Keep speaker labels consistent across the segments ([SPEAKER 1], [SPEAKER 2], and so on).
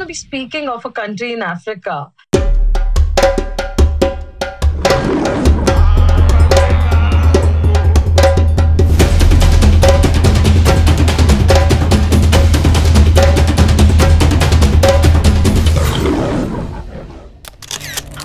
[SPEAKER 1] to be speaking of a country in Africa.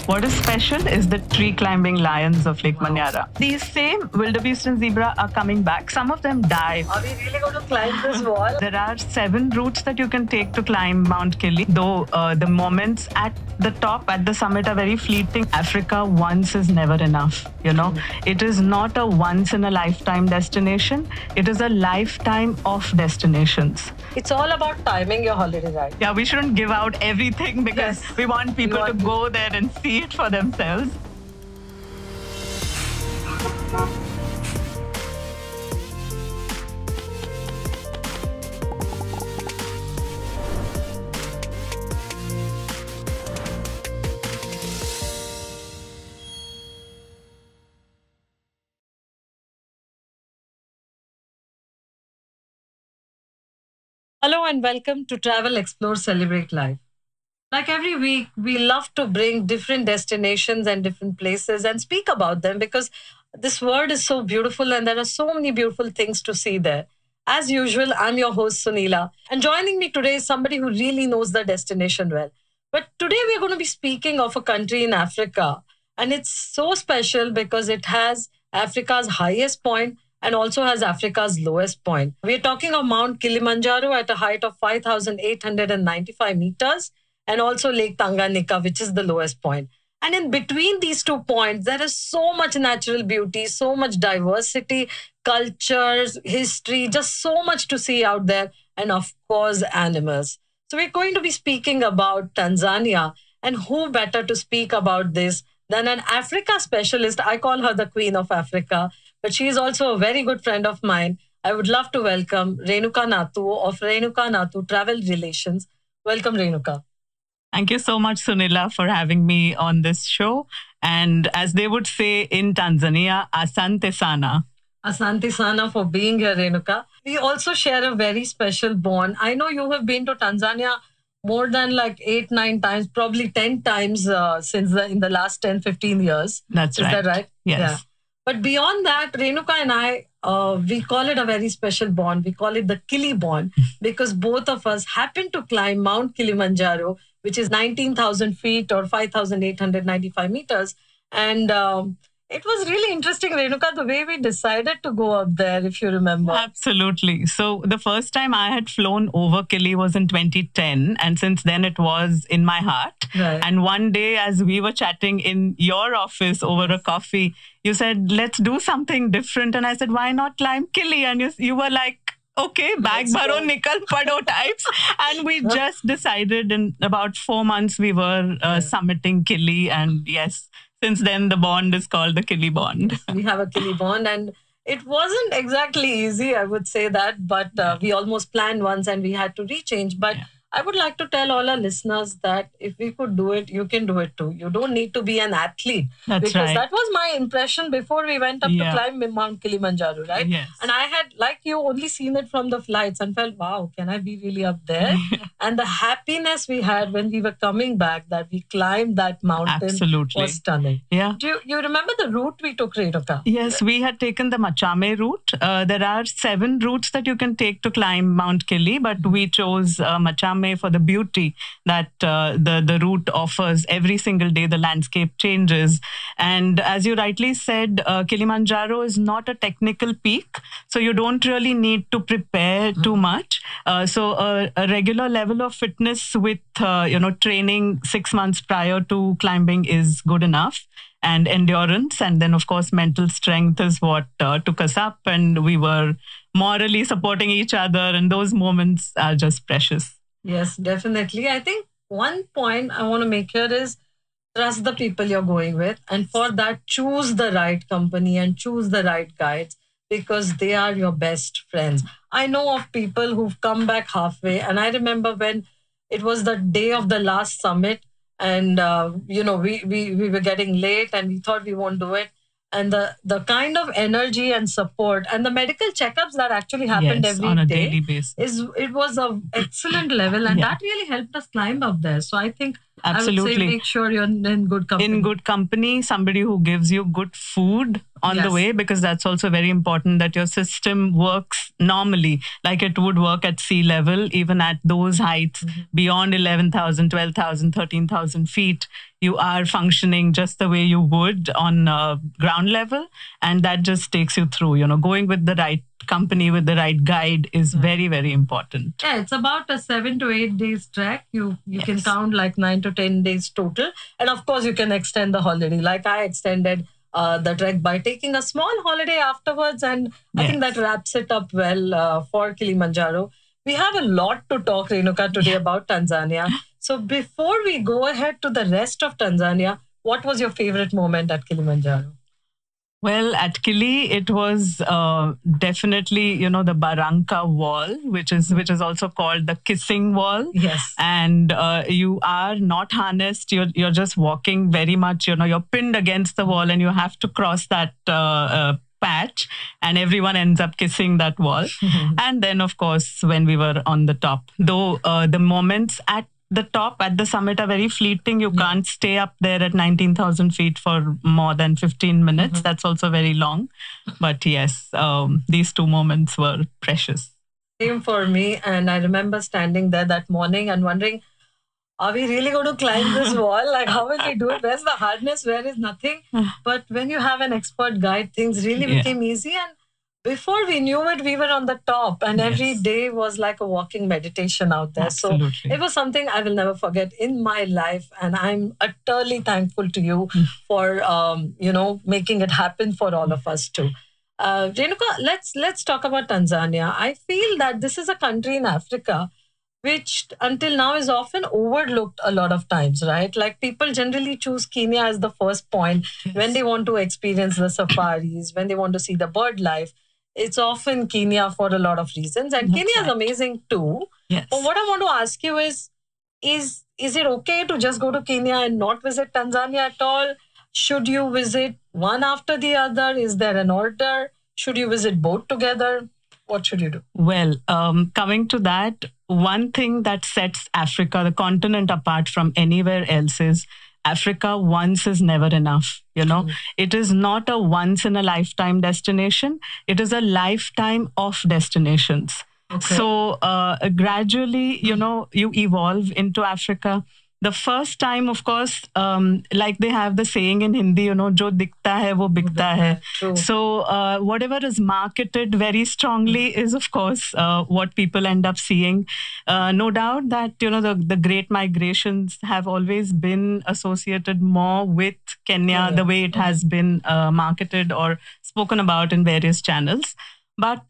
[SPEAKER 2] What is special is the tree climbing lions of Lake Manyara. These same wildebeest and zebra are coming back. Some of them die.
[SPEAKER 1] Are we really going to climb this wall?
[SPEAKER 2] There are 7 routes that you can take to climb Mount Kili, though the moments at the top, at the summit, are very fleeting. Africa once is never enough, you know. It is not a once-in-a-lifetime destination. It is a lifetime of destinations.
[SPEAKER 1] It's all about timing your holiday, right?
[SPEAKER 2] Yeah, we shouldn't give out everything because we want people to go there and see it for themselves.
[SPEAKER 1] Hello and welcome to Travel, Explore, Celebrate Life. Like every week, we love to bring different destinations and different places and speak about them because this world is so beautiful and there are so many beautiful things to see there. As usual, I'm your host, Sunila. And joining me today is somebody who really knows the destination well. But today we're going to be speaking of a country in Africa. And it's so special because it has Africa's highest point and also has Africa's lowest point. We're talking of Mount Kilimanjaro at a height of 5,895 meters and also Lake Tanganyika, which is the lowest point. And in between these 2 points, there is so much natural beauty, so much diversity, cultures, history, just so much to see out there. And of course, animals. So we're going to be speaking about Tanzania. And who better to speak about this than an Africa specialist? I call her the Queen of Africa. But she is also a very good friend of mine. I would love to welcome Renuka Nathu of Renuka Nathu Travel Relations. Welcome, Renuka.
[SPEAKER 2] Thank you so much, Sunila, for having me on this show. And as they would say in Tanzania, Asante Sana.
[SPEAKER 1] Asante Sana for being here, Renuka. We also share a very special bond. I know you have been to Tanzania more than like 8, 9 times, probably 10 times in the last 10, 15 years.
[SPEAKER 2] That's right.
[SPEAKER 1] Is that right?
[SPEAKER 2] Yes.
[SPEAKER 1] Yeah. But beyond that, Renuka and I, we call it a very special bond. We call it the Kili bond because both of us happen to climb Mount Kilimanjaro, which is 19,000 feet or 5,895 meters. And it was really interesting, Renuka, the way we decided to go up there, if you remember.
[SPEAKER 2] Absolutely. So the first time I had flown over Kili was in 2010. And since then it was in my heart.
[SPEAKER 1] Right.
[SPEAKER 2] And one day as we were chatting in your office over a coffee, you said, let's do something different. And I said, why not climb Kili? And you were like, okay, bag bharo nikal pado types. And we just decided in about 4 months we were summiting Kili. And yes, since then the bond is called the Kili bond.
[SPEAKER 1] Yes, we have a Kili bond and it wasn't exactly easy, I would say that. But we almost planned once and we had to rechange. But I would like to tell all our listeners that if we could do it, you can do it too. You don't need to be an athlete.
[SPEAKER 2] That's
[SPEAKER 1] because
[SPEAKER 2] right.
[SPEAKER 1] that was my impression before we went up to climb Mount Kilimanjaro, right?
[SPEAKER 2] Yes.
[SPEAKER 1] And I had, like you, only seen it from the flights and felt, wow, can I be really up there? And the happiness we had when we were coming back that we climbed that mountain
[SPEAKER 2] Absolutely.
[SPEAKER 1] was stunning.
[SPEAKER 2] Yeah.
[SPEAKER 1] Do you remember the route we took, Renuka?
[SPEAKER 2] Yes, we had taken the Machame route. There are 7 routes that you can take to climb Mount Kili, but we chose Machame for the beauty that the route offers. Every single day the landscape changes. And as you rightly said, Kilimanjaro is not a technical peak, so you don't really need to prepare too much. So a regular level of fitness with training 6 months prior to climbing is good enough. And endurance, and then of course mental strength is what took us up, and we were morally supporting each other, and those moments are just precious.
[SPEAKER 1] Yes, definitely. I think one point I want to make here is trust the people you're going with. And for that, choose the right company and choose the right guides because they are your best friends. I know of people who've come back halfway. And I remember when it was the day of the last summit and, we were getting late and we thought we won't do it. and the kind of energy and support and the medical checkups that actually happened
[SPEAKER 2] Yes,
[SPEAKER 1] every
[SPEAKER 2] on a
[SPEAKER 1] day
[SPEAKER 2] daily basis.
[SPEAKER 1] it was a excellent level, and
[SPEAKER 2] Yeah.
[SPEAKER 1] that really helped us climb up there. So I think I would say
[SPEAKER 2] Absolutely.
[SPEAKER 1] make sure you're in good company.
[SPEAKER 2] In good company, somebody who gives you good food on the
[SPEAKER 1] Yes.
[SPEAKER 2] way, because that's also very important that your system works normally, like it would work at sea level, even at those heights beyond 11,000, 12,000, 13,000 feet. You are functioning just the way you would on ground level. And that just takes you through, going with the right company, with the right guide is very, very important.
[SPEAKER 1] Yeah, it's about a 7 to 8 days trek. You can
[SPEAKER 2] Yes.
[SPEAKER 1] count like 9 to 10 days total, and of course you can extend the holiday. Like I extended the trek by taking a small holiday afterwards, and I think
[SPEAKER 2] Yes.
[SPEAKER 1] that wraps it up well for Kilimanjaro. We have a lot to talk, Renuka, today about Tanzania. So before we go ahead to the rest of Tanzania, what was your favorite moment at Kilimanjaro?
[SPEAKER 2] Well, at Kili, it was definitely, the Barranca Wall, which is also called the Kissing Wall.
[SPEAKER 1] Yes.
[SPEAKER 2] And you are not harnessed. You're just walking very much. You're pinned against the wall, and you have to cross that patch, and everyone ends up kissing that wall. And then, of course, when we were on the top, though the moments at the top, at the summit, are very fleeting. You can't stay up there at 19,000 feet for more than 15 minutes. That's also very long. But yes, these two moments were precious.
[SPEAKER 1] Same for me. And I remember standing there that morning and wondering, are we really going to climb this wall? Like, how will we do it? Where's the hardness? Where is nothing? But when you have an expert guide, things really became easy. And before we knew it, we were on the top, and every day was like a walking meditation out there.
[SPEAKER 2] Absolutely.
[SPEAKER 1] So it was something I will never forget in my life. And I'm utterly thankful to you for, making it happen for all of us too. Renuka, let's talk about Tanzania. I feel that this is a country in Africa which until now is often overlooked a lot of times, right? Like people generally choose Kenya as the first point when they want to experience the safaris, when they want to see the bird life. It's often Kenya for a lot of reasons, and
[SPEAKER 2] That's
[SPEAKER 1] Kenya is
[SPEAKER 2] right.
[SPEAKER 1] amazing too.
[SPEAKER 2] Yes.
[SPEAKER 1] But what I want to ask you is it okay to just go to Kenya and not visit Tanzania at all? Should you visit one after the other? Is there an order? Should you visit both together? What should you do?
[SPEAKER 2] Well, coming to that, one thing that sets Africa, the continent, apart from anywhere else is Africa once is never enough. It is not a once in a lifetime destination. It is a lifetime of destinations.
[SPEAKER 1] Okay.
[SPEAKER 2] So gradually, you evolve into Africa. The first time, of course, like they have the saying in Hindi, jo dikhta hai, wo bikta hai.
[SPEAKER 1] True.
[SPEAKER 2] So whatever is marketed very strongly is, of course, what people end up seeing. No doubt that, the great migrations have always been associated more with Kenya, the way it has been marketed or spoken about in various channels. But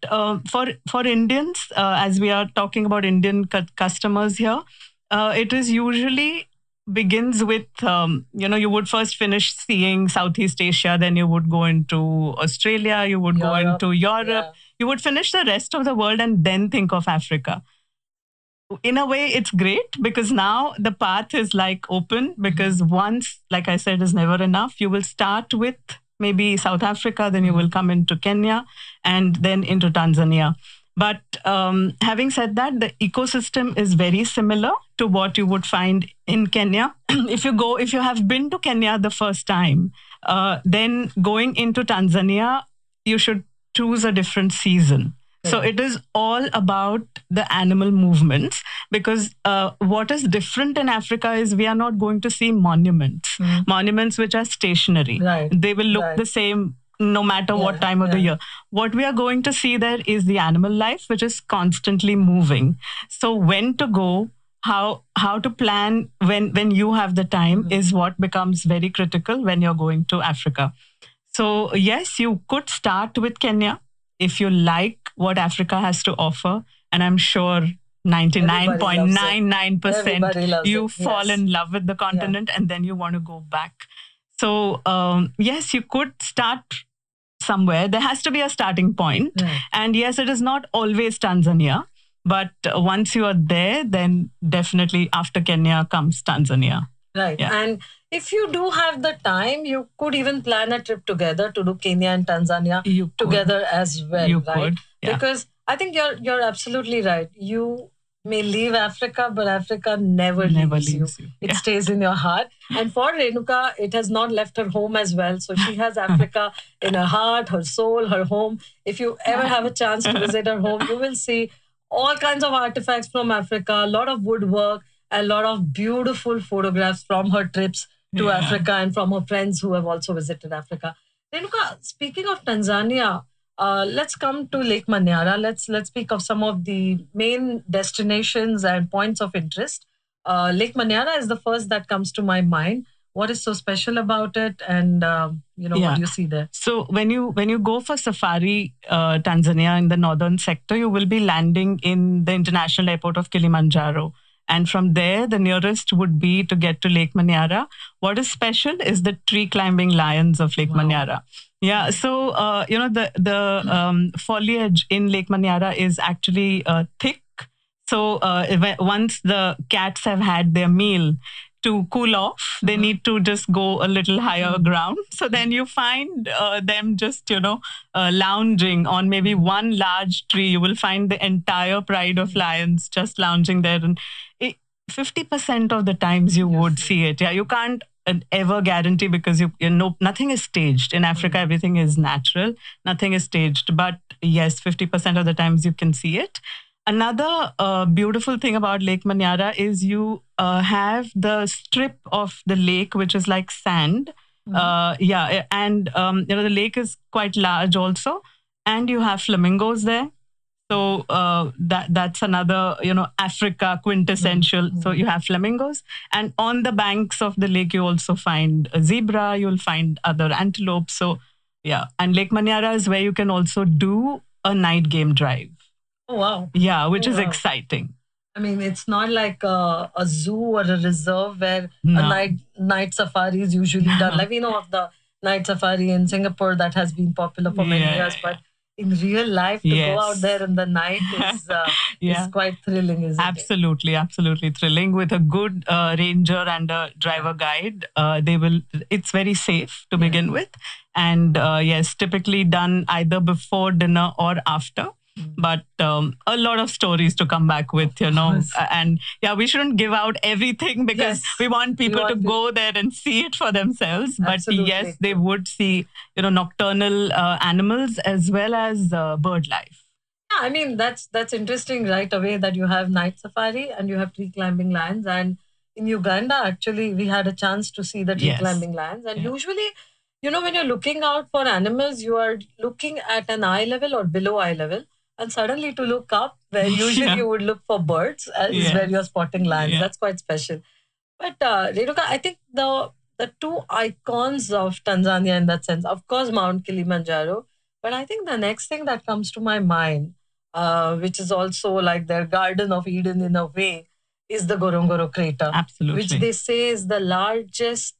[SPEAKER 2] for Indians, as we are talking about Indian customers here, it is usually begins with, you would first finish seeing Southeast Asia, then you would go into Australia, you would go into Europe, you would finish the rest of the world and then think of Africa. In a way, it's great because now the path is like open, because once, like I said, is never enough. You will start with maybe South Africa, then you will come into Kenya and then into Tanzania. But having said that, the ecosystem is very similar to what you would find in Kenya. If you have been to Kenya the first time, then going into Tanzania, you should choose a different season. So it is all about the animal movements, because what is different in Africa is we are not going to see monuments which are stationary.
[SPEAKER 1] Right.
[SPEAKER 2] They will look the same no matter what time of the year. What we are going to see there is the animal life, which is constantly moving. So when to go, how to plan when you have the time is what becomes very critical when you're going to Africa. So yes, you could start with Kenya if you like what Africa has to offer. And I'm sure 99.99% you fall in love with the continent and then you want to go back. So yes, you could start somewhere. There has to be a starting point. And yes, it is not always Tanzania. But once you are there, then definitely after Kenya comes Tanzania.
[SPEAKER 1] Right.
[SPEAKER 2] Yeah.
[SPEAKER 1] And if you do have the time, you could even plan a trip together to do Kenya and Tanzania
[SPEAKER 2] You could.
[SPEAKER 1] together as well,
[SPEAKER 2] You
[SPEAKER 1] right?
[SPEAKER 2] could, yeah.
[SPEAKER 1] Because I think you're absolutely right. You may leave Africa, but Africa never leaves you. It
[SPEAKER 2] Yeah.
[SPEAKER 1] stays in your heart. And for Renuka, it has not left her home as well. So she has Africa in her heart, her soul, her home. If you ever have a chance to visit her home, you will see all kinds of artifacts from Africa, a lot of woodwork, a lot of beautiful photographs from her trips to
[SPEAKER 2] Yeah.
[SPEAKER 1] Africa and from her friends who have also visited Africa. Renuka, speaking of Tanzania, let's come to Lake Manyara. Let's speak of some of the main destinations and points of interest. Lake Manyara is the first that comes to my mind. What is so special about it, and what
[SPEAKER 2] Yeah.
[SPEAKER 1] do you see there?
[SPEAKER 2] So when you go for safari, Tanzania in the northern sector, you will be landing in the international airport of Kilimanjaro. And from there, the nearest would be to get to Lake Manyara. What is special is the tree climbing lions of Lake
[SPEAKER 1] Wow.
[SPEAKER 2] Manyara. Yeah, so the foliage in Lake Manyara is actually thick. So once the cats have had their meal, to cool off, they need to just go a little higher ground. So then you find them just, lounging on maybe one large tree. You will find the entire pride of lions just lounging there. And 50% of the times you would see it. Yeah, you can't ever guarantee because you know nothing is staged. In Africa, everything is natural. Nothing is staged. But yes, 50% of the times you can see it. Another beautiful thing about Lake Manyara is you have the strip of the lake, which is like sand. And the lake is quite large also, and you have flamingos there. So that's another, Africa quintessential. So you have flamingos, and on the banks of the lake you also find a zebra. You'll find other antelope. So yeah, and Lake Manyara is where you can also do a night game drive.
[SPEAKER 1] Oh, wow.
[SPEAKER 2] Yeah, which is
[SPEAKER 1] wow.
[SPEAKER 2] exciting.
[SPEAKER 1] I mean, it's not like a zoo or a reserve where
[SPEAKER 2] No.
[SPEAKER 1] a night safari is usually done. Like we know of the night safari in Singapore that has been popular for many years, but in real life, to go out there in the night is quite thrilling, isn't it?
[SPEAKER 2] Absolutely thrilling. With a good ranger and a driver guide, it's very safe to begin with. And yes, typically done either before dinner or after. But a lot of stories to come back with, and we shouldn't give out everything because we want people to go there and see it for themselves.
[SPEAKER 1] Absolutely.
[SPEAKER 2] But yes, they would see, nocturnal animals as well as bird life.
[SPEAKER 1] Yeah, I mean, that's interesting right away that you have night safari and you have tree climbing lions. And in Uganda, actually, we had a chance to see the tree climbing lions. And usually, when you're looking out for animals, you are looking at an eye level or below eye level. And suddenly to look up, where usually you would look for birds, is where you're spotting lions.
[SPEAKER 2] Yeah.
[SPEAKER 1] That's quite special. But Renuka, I think the two icons of Tanzania in that sense, of course, Mount Kilimanjaro. But I think the next thing that comes to my mind, which is also like their Garden of Eden in a way, is the Ngorongoro crater.
[SPEAKER 2] Absolutely.
[SPEAKER 1] Which they say is the largest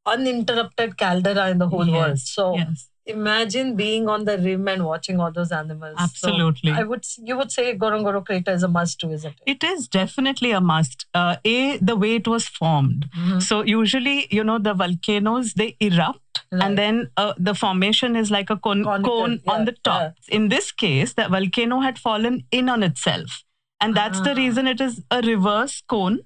[SPEAKER 1] uninterrupted caldera in the whole world. So imagine being on the rim and watching all those animals.
[SPEAKER 2] Absolutely.
[SPEAKER 1] So you would say Ngorongoro crater is a must too, isn't it?
[SPEAKER 2] It is definitely a must. The way it was formed. So usually, the volcanoes, they erupt.
[SPEAKER 1] Right.
[SPEAKER 2] And then the formation is like a cone on the top.
[SPEAKER 1] Yeah.
[SPEAKER 2] In this case, the volcano had fallen in on itself. And that's the reason it is a reverse cone.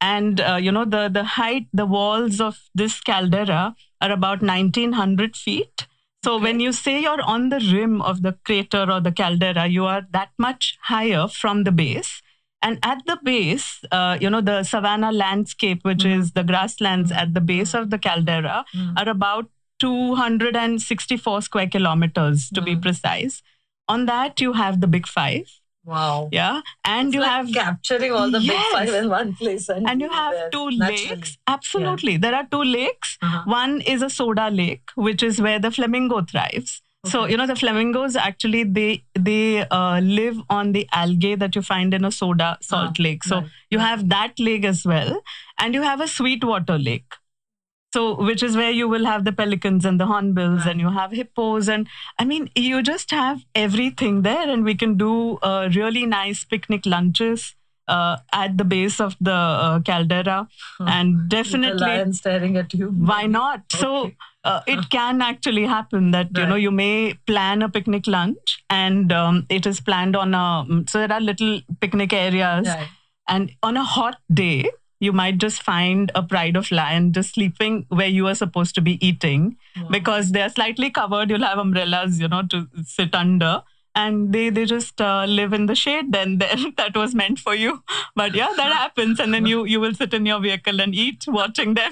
[SPEAKER 2] And, the height, the walls of this caldera are about 1,900 feet. So when you say you're on the rim of the crater or the caldera, you are that much higher from the base. And at the base, the savanna landscape, which is the grasslands at the base of the caldera, are about 264 square kilometers, to be precise. On that, you have the Big Five.
[SPEAKER 1] Wow.
[SPEAKER 2] Yeah. And
[SPEAKER 1] it's
[SPEAKER 2] you
[SPEAKER 1] like
[SPEAKER 2] have
[SPEAKER 1] capturing all the Big Five in one place.
[SPEAKER 2] And you have two lakes. Absolutely.
[SPEAKER 1] Yeah.
[SPEAKER 2] There are two lakes. One is a soda lake, which is where the flamingo thrives. Okay. So, the flamingos actually, they live on the algae that you find in a soda salt lake. So you have that lake as well. And you have a sweetwater lake. So, which is where you will have the pelicans and the hornbills and you have hippos. And I mean, you just have everything there, and we can do really nice picnic lunches at the base of the caldera, and definitely
[SPEAKER 1] the lion staring at you.
[SPEAKER 2] Why not?
[SPEAKER 1] Okay.
[SPEAKER 2] So it can actually happen that you may plan a picnic lunch, and it is planned on so there are little picnic areas, and on a hot day you might just find a pride of lion just sleeping where you are supposed to be eating, because they are slightly covered. You'll have umbrellas, to sit under, and they just live in the shade then that was meant for you. But yeah, that happens, and then you will sit in your vehicle and eat watching them.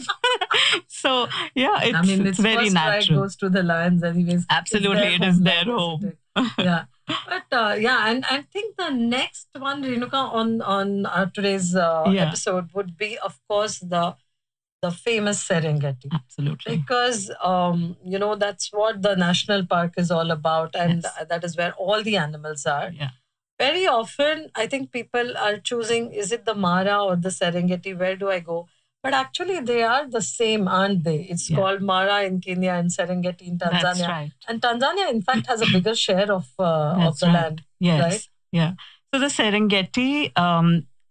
[SPEAKER 2] So yeah, it's very
[SPEAKER 1] first
[SPEAKER 2] natural.
[SPEAKER 1] Right goes to the lions anyways.
[SPEAKER 2] Absolutely, it is their home.
[SPEAKER 1] Yeah. But and I think the next one, Renuka, on today's episode would be, of course, the famous Serengeti.
[SPEAKER 2] Absolutely.
[SPEAKER 1] Because, that's what the national park is all about. And that is where all the animals are.
[SPEAKER 2] Yeah.
[SPEAKER 1] Very often, I think people are choosing, is it the Mara or the Serengeti? Where do I go? But actually, they are the same, aren't they? It's called Mara in Kenya and Serengeti in Tanzania.
[SPEAKER 2] That's right.
[SPEAKER 1] And Tanzania, in fact, has a bigger share of the land.
[SPEAKER 2] Yes.
[SPEAKER 1] Right?
[SPEAKER 2] Yeah. So the Serengeti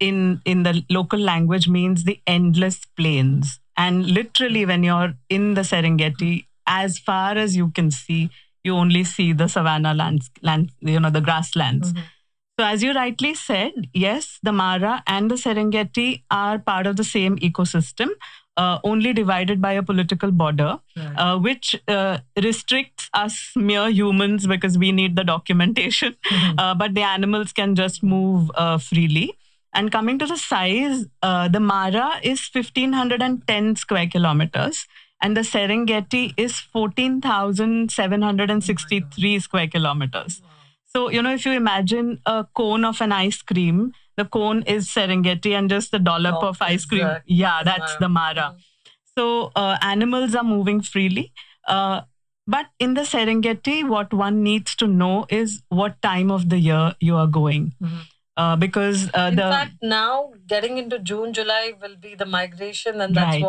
[SPEAKER 2] in the local language means the endless plains. And literally, when you're in the Serengeti, as far as you can see, you only see the savanna the grasslands.
[SPEAKER 1] Mm-hmm.
[SPEAKER 2] So as you rightly said, yes, the Mara and the Serengeti are part of the same ecosystem, only divided by a political border, which restricts us mere humans because we need the documentation.
[SPEAKER 1] Mm-hmm.
[SPEAKER 2] But the animals can just move freely. And coming to the size, the Mara is 1,510 square kilometers. And the Serengeti is 14,763 square kilometers. So, if you imagine a cone of an ice cream, the cone is Serengeti, and just the dollop of ice cream. That's the Mara. So animals are moving freely. But in the Serengeti, what one needs to know is what time of the year you are going.
[SPEAKER 1] Mm-hmm.
[SPEAKER 2] Because
[SPEAKER 1] in fact, now getting into June, July will be the migration, and that's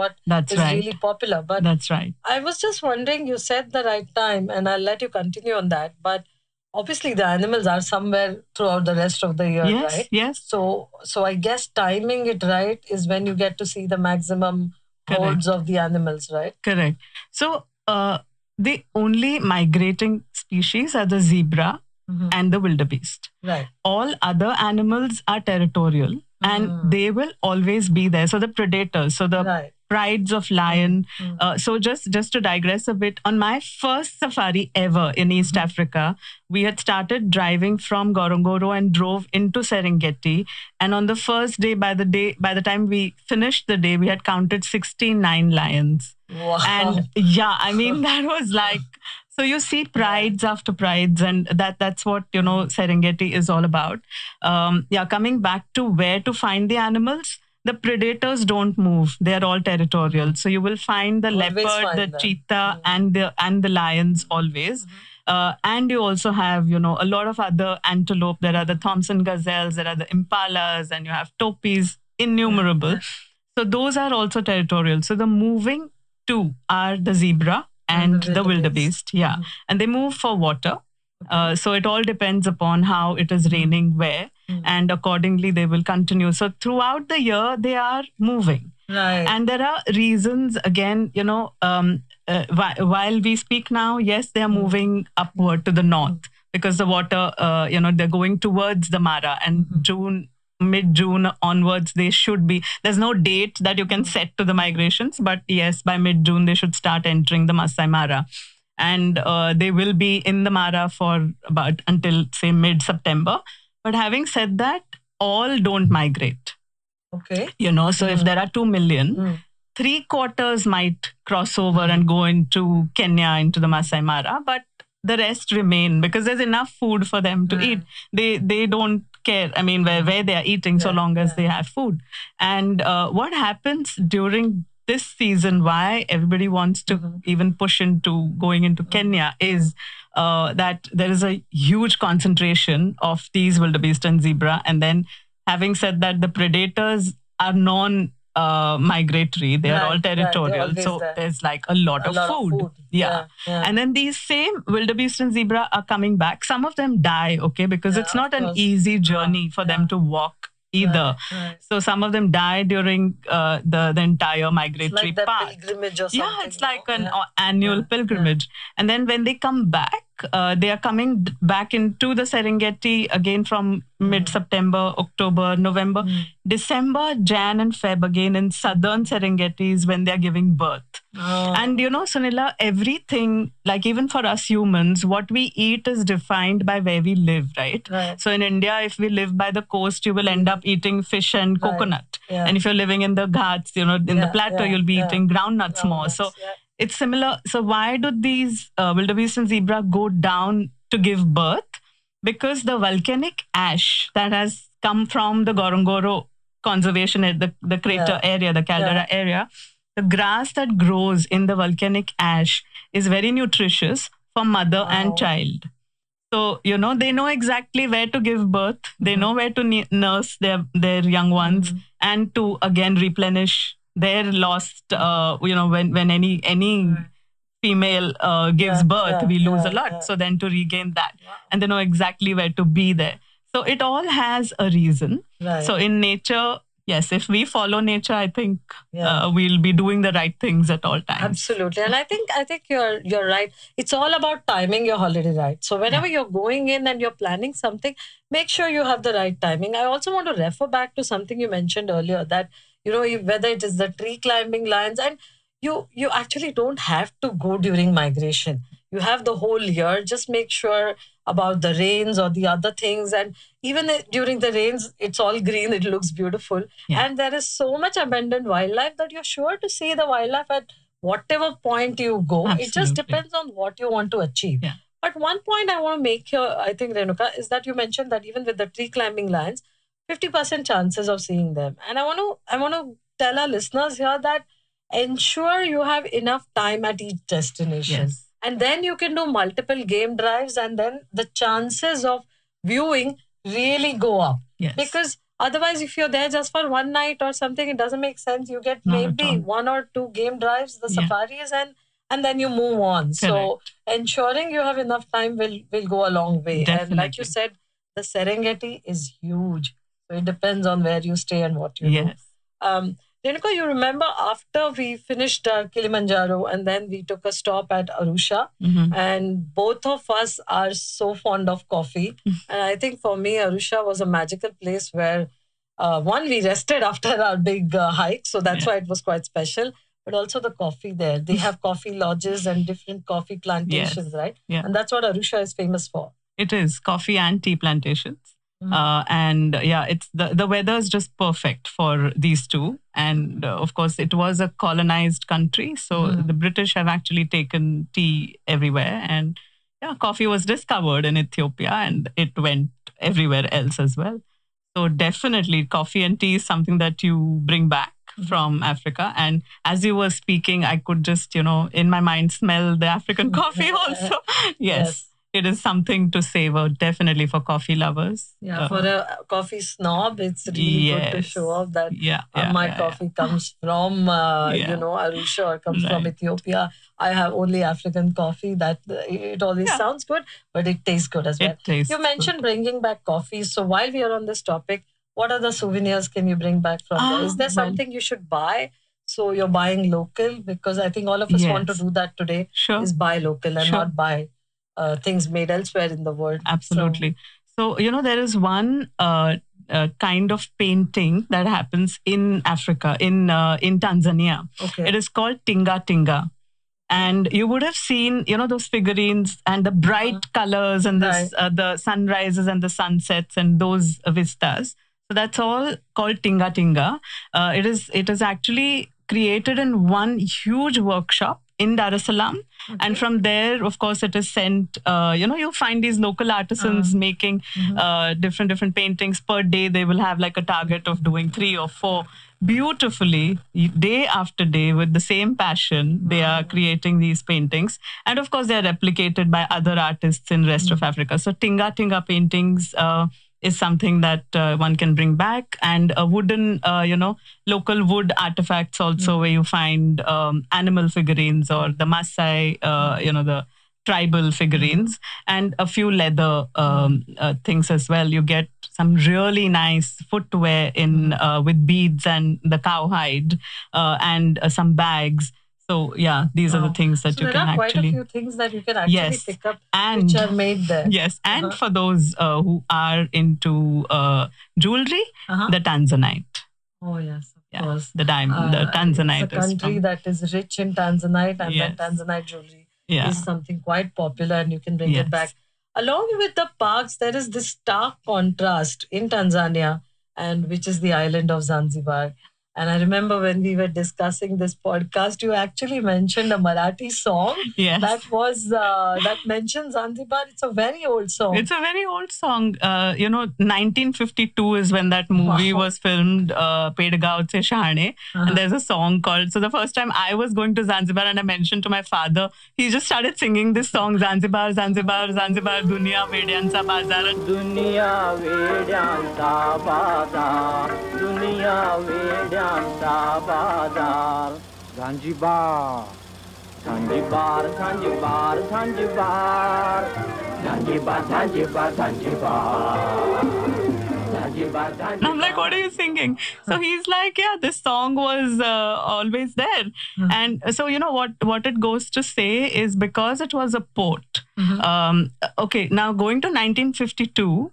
[SPEAKER 1] really popular. But
[SPEAKER 2] that's right.
[SPEAKER 1] I was just wondering, you said the right time, and I'll let you continue on that. But obviously, the animals are somewhere throughout the rest of the year, right?
[SPEAKER 2] Yes.
[SPEAKER 1] So I guess timing it right is when you get to see the maximum hordes of the animals, right?
[SPEAKER 2] Correct. So the only migrating species are the zebra and the wildebeest.
[SPEAKER 1] Right.
[SPEAKER 2] All other animals are territorial, and they will always be there. So the predators, so the prides of lion. So just to digress a bit, on my first safari ever in East Africa, we had started driving from Ngorongoro and drove into Serengeti. And on the first day, by the time we finished the day, we had counted 69 lions.
[SPEAKER 1] Wow.
[SPEAKER 2] And that was like, so you see prides after prides, and that's what, Serengeti is all about. Coming back to where to find the animals, the predators don't move. They are all territorial. So you will find the leopard, the cheetah, and the lions always. And you also have, a lot of other antelope. There are the Thompson gazelles, there are the impalas, and you have topis, innumerable. So those are also territorial. So the moving two are the zebra and the wildebeest. Yeah. And they move for water. So it all depends upon how it is raining where, and accordingly they will continue. So throughout the year, they are moving.
[SPEAKER 1] Right.
[SPEAKER 2] And there are reasons, again, while we speak now, yes, they are moving upward to the north because the water, they're going towards the Mara, and mid-June onwards, they should be. There's no date that you can set to the migrations, but yes, by mid-June, they should start entering the Masai Mara. And they will be in the Mara for about until, say, mid-September. But having said that, all don't migrate.
[SPEAKER 1] Okay.
[SPEAKER 2] So if there are 2 million, 3/4 might cross over and go into Kenya, into the Masai Mara, but the rest remain because there's enough food for them to eat. They don't care, where they are eating so long as they have food. And what happens during this season, why everybody wants to even push into going into Kenya, is that there is a huge concentration of these wildebeest and zebra. And then having said that, the predators are non-migratory. They are all territorial. So there's like a lot of food. Yeah. And then these same wildebeest and zebra are coming back. Some of them die, because it's not an easy journey for them to walk either.
[SPEAKER 1] Right.
[SPEAKER 2] So some of them die during the entire
[SPEAKER 1] It's
[SPEAKER 2] migratory
[SPEAKER 1] like that
[SPEAKER 2] part.
[SPEAKER 1] pilgrimage or something.
[SPEAKER 2] Yeah, it's like
[SPEAKER 1] no?
[SPEAKER 2] an
[SPEAKER 1] Yeah.
[SPEAKER 2] annual
[SPEAKER 1] Yeah.
[SPEAKER 2] pilgrimage. And then when they come back, they are coming back into the Serengeti again from mid-September, October, November, December, Jan and Feb again in southern Serengeti is when they are giving birth.
[SPEAKER 1] Oh.
[SPEAKER 2] And you know, Sunila, everything, like even for us humans, what we eat is defined by where we live, right?
[SPEAKER 1] Right.
[SPEAKER 2] So in India, if we live by the coast, you will end up eating fish and
[SPEAKER 1] Right.
[SPEAKER 2] coconut.
[SPEAKER 1] Yeah.
[SPEAKER 2] And if you're living in the ghats, you know, in the plateau, you'll be eating groundnuts more. So it's similar. So why do these wildebeest and zebra go down to give birth? Because the volcanic ash that has come from the Gorongoro conservation at the crater area, the caldera area, the grass that grows in the volcanic ash is very nutritious for mother and child. So, you know, they know exactly where to give birth. They know where to nurse their young ones and to, again, replenish their lost, you know, when any female gives birth, we lose a lot. So then to regain that. And they know exactly where to be there. So it all has a reason.
[SPEAKER 1] Right.
[SPEAKER 2] So in nature, yes, if we follow nature, I think we'll be doing the right things at all times.
[SPEAKER 1] Absolutely. And I think you're right. It's all about timing your holiday right. So whenever you're going in and you're planning something, make sure you have the right timing. I also want to refer back to something you mentioned earlier that, you know, whether it is the tree climbing lines, and you actually don't have to go during migration. You have the whole year. Just make sure about the rains or the other things. And even during the rains, it's all green. It looks beautiful.
[SPEAKER 2] Yeah.
[SPEAKER 1] And there is so much abundant wildlife that you're sure to see the wildlife at whatever point you go.
[SPEAKER 2] Absolutely.
[SPEAKER 1] It just depends on what you want to achieve.
[SPEAKER 2] Yeah.
[SPEAKER 1] But one point I want to make here, I think, Renuka, is that you mentioned that even with the tree climbing lines, 50% chances of seeing them. And I want to tell our listeners here that ensure you have enough time at each destination.
[SPEAKER 2] Yes.
[SPEAKER 1] And then you can do multiple game drives, and then the chances of viewing really go up.
[SPEAKER 2] Yes.
[SPEAKER 1] Because otherwise, if you're there just for one night or something, it doesn't make sense. You get
[SPEAKER 2] Not at
[SPEAKER 1] maybe
[SPEAKER 2] all.
[SPEAKER 1] 1 or 2 game drives, the safaris, and then you move on. So ensuring you have enough time will go a long way.
[SPEAKER 2] Definitely.
[SPEAKER 1] And like you said, the Serengeti is huge. So it depends on where you stay and what you do. Renuka, you remember after we finished Kilimanjaro and then we took a stop at Arusha, and both of us are so fond of coffee. And I think for me, Arusha was a magical place where, one, we rested after our big hike. So that's why it was quite special. But also the coffee there. They have coffee lodges and different coffee plantations, right?
[SPEAKER 2] Yeah.
[SPEAKER 1] And that's what Arusha is famous for.
[SPEAKER 2] It is coffee and tea plantations. And it's the weather is just perfect for these two. And of course, it was a colonized country. So the British have actually taken tea everywhere. And coffee was discovered in Ethiopia and it went everywhere else as well. So definitely coffee and tea is something that you bring back from Africa. And as you were speaking, I could just, in my mind, smell the African coffee also. Yes. It is something to savor, definitely for coffee lovers.
[SPEAKER 1] Yeah, for a coffee snob, it's really good to show off that my coffee comes from, Arusha or comes from Ethiopia. I have only African coffee. That it always sounds good, but it tastes good as well. You mentioned bringing back coffee. So while we are on this topic, what other souvenirs can you bring back from there? Is there something you should buy? So you're buying local? Because I think all of us want to do that today, is buy local and not buy things made elsewhere in the world.
[SPEAKER 2] Absolutely. So there is one kind of painting that happens in Africa, in Tanzania.
[SPEAKER 1] Okay.
[SPEAKER 2] It is called Tinga Tinga. And you would have seen, those figurines and the bright colors and the sunrises and the sunsets and those vistas. So that's all called Tinga Tinga. It is actually created in one huge workshop in Dar es Salaam. Okay. And from there, of course, it is sent, you find these local artisans making different paintings per day. They will have like a target of doing 3 or 4 beautifully, day after day, with the same passion. They are creating these paintings. And of course, they are replicated by other artists in the rest of Africa. So Tinga Tinga paintings is something that one can bring back. And a wooden, local wood artifacts also, where you find animal figurines or the Maasai, the tribal figurines and a few leather things as well. You get some really nice footwear in with beads and the cowhide and some bags. So yeah, these are the things that
[SPEAKER 1] so
[SPEAKER 2] you can
[SPEAKER 1] there are
[SPEAKER 2] actually.
[SPEAKER 1] quite a few things that you can actually
[SPEAKER 2] Yes.
[SPEAKER 1] pick up,
[SPEAKER 2] And
[SPEAKER 1] which are made there.
[SPEAKER 2] yes, and for those who are into jewelry, the Tanzanite.
[SPEAKER 1] Oh yes, of
[SPEAKER 2] Yeah,
[SPEAKER 1] course.
[SPEAKER 2] the diamond, the Tanzanite.
[SPEAKER 1] It's a country that is rich in Tanzanite, and
[SPEAKER 2] Yes.
[SPEAKER 1] then Tanzanite jewelry
[SPEAKER 2] Yeah.
[SPEAKER 1] is something quite popular, and you can bring it back. Along with the parks, there is this stark contrast in Tanzania, and which is the island of Zanzibar. And I remember when we were discussing this podcast, you actually mentioned a Marathi song
[SPEAKER 2] Yes.
[SPEAKER 1] that mentions Zanzibar. It's a very old song.
[SPEAKER 2] It's a very old song. 1952 is when that movie was filmed, Pedgaon Se Shahane. And there's a song called, so the first time I was going to Zanzibar and I mentioned to my father, he just started singing this song, Zanzibar, Zanzibar, Zanzibar, Dunia Vedyansa Bazar.
[SPEAKER 3] Dunia Vedyansa Bazar, Dunia Vedyansa Bazar, Zanzibar, Zanzibar, Zanzibar, Zanzibar, Zanzibar, Zanzibar, Zanzibar.
[SPEAKER 2] And I'm like, what are you singing? So he's like, yeah, this song was always there. And so, what it goes to say is because it was a port. Okay, now going to 1952,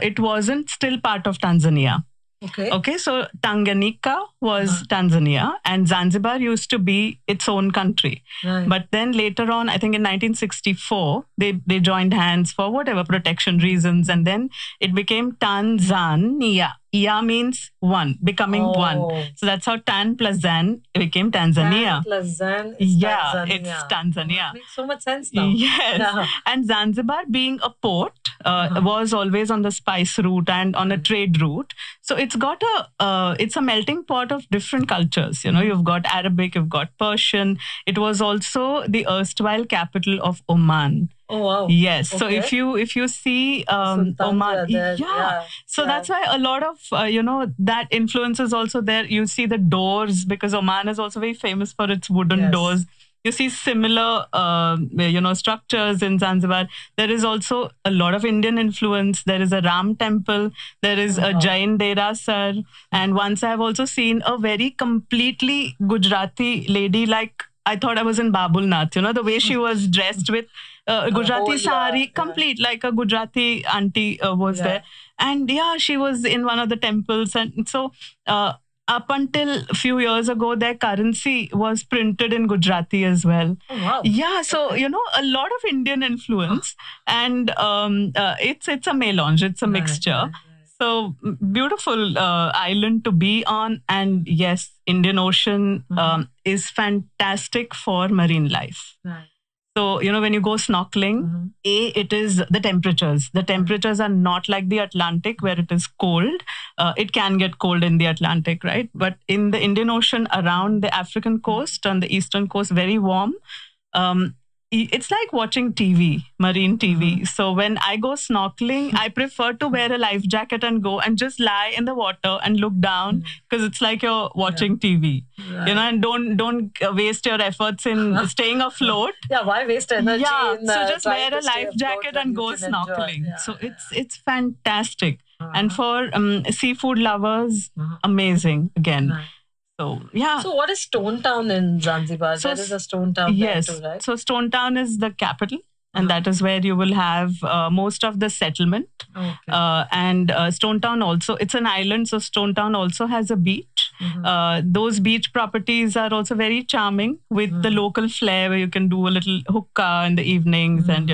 [SPEAKER 2] it wasn't still part of Tanzania. Okay, so Tanganyika was Tanzania and Zanzibar used to be its own country.
[SPEAKER 1] Right.
[SPEAKER 2] But then later on, I think in 1964, they joined hands for whatever protection reasons. And then it became Tanzania. Ia means one, becoming one. So that's how Tan plus Zan became Tanzania.
[SPEAKER 1] Tan plus Zan is Tanzania.
[SPEAKER 2] It's Tanzania.
[SPEAKER 1] It makes so much sense now.
[SPEAKER 2] Yes.
[SPEAKER 1] Yeah.
[SPEAKER 2] And Zanzibar being a port was always on the spice route and on a trade route. So it's got it's a melting pot of different cultures. You've got Arabic, you've got Persian. It was also the erstwhile capital of Oman.
[SPEAKER 1] Oh wow!
[SPEAKER 2] Yes. So if you see Oman, So that's why a lot of that influence is also there. You see the doors because Oman is also very famous for its wooden doors. You see similar structures in Zanzibar. There is also a lot of Indian influence. There is a Ram temple. There is a Jain Derasar. And once I've also seen a very completely Gujarati lady, like I thought I was in Babul Nath, the way she was dressed with Gujarati sari, complete, like a Gujarati auntie was there. And she was in one of the temples. And so up until a few years ago, their currency was printed in Gujarati as well.
[SPEAKER 1] Oh, wow.
[SPEAKER 2] Yeah, so, a lot of Indian influence. And it's a melange, it's a mixture. So beautiful island to be on. And yes, Indian Ocean is fantastic for marine life.
[SPEAKER 1] Right.
[SPEAKER 2] So, when you go snorkeling, it is the temperatures. The temperatures are not like the Atlantic where it is cold. It can get cold in the Atlantic, right? But in the Indian Ocean around the African coast, on the eastern coast, very warm. It's like watching TV, marine TV. So when I go snorkeling, I prefer to wear a life jacket and go and just lie in the water and look down because it's like you're watching TV, and don't waste your efforts in staying afloat.
[SPEAKER 1] Yeah, why waste energy?
[SPEAKER 2] Yeah,
[SPEAKER 1] in,
[SPEAKER 2] so just wear
[SPEAKER 1] trying
[SPEAKER 2] a
[SPEAKER 1] to stay
[SPEAKER 2] life
[SPEAKER 1] afloat
[SPEAKER 2] jacket
[SPEAKER 1] when
[SPEAKER 2] and
[SPEAKER 1] you
[SPEAKER 2] go
[SPEAKER 1] can enjoy.
[SPEAKER 2] snorkeling.
[SPEAKER 1] Yeah,
[SPEAKER 2] So it's fantastic. And for seafood lovers, amazing again.
[SPEAKER 1] Right.
[SPEAKER 2] So, yeah.
[SPEAKER 1] So what is Stone Town in Zanzibar?
[SPEAKER 2] So,
[SPEAKER 1] there is a Stone Town
[SPEAKER 2] yes.
[SPEAKER 1] there too, right?
[SPEAKER 2] So Stone Town is the capital. And that is where you will have most of the settlement.
[SPEAKER 1] Okay.
[SPEAKER 2] And Stone Town also, it's an island, so Stone Town also has a beach. Those beach properties are also very charming with the local flair where you can do a little hookah in the evenings and,